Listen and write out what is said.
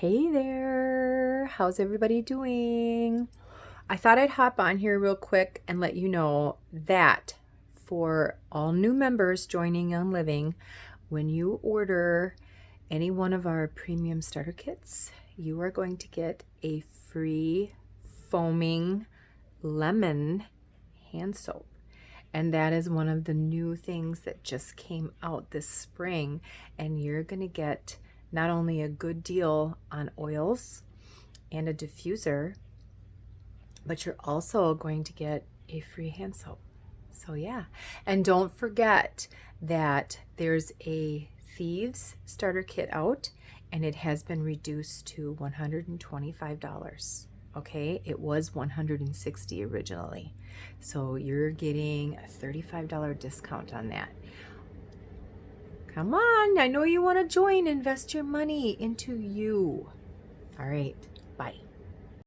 Hey there, how's everybody doing? I thought I'd hop on here real quick and let you know that for all new members joining on Living, when you order any one of our premium starter kits, you are going to get a free foaming lemon hand soap. And that is one of the new things that just came out this spring. And you're going to get not only a good deal on oils and a diffuser, but you're also going to get a free hand soap. So yeah. And don't forget that there's a Thieves starter kit out, and it has been reduced to $125. Okay, it was $160 originally. So you're getting a $35 discount on that. Come on, I know you want to join. Invest your money into you. All right, bye.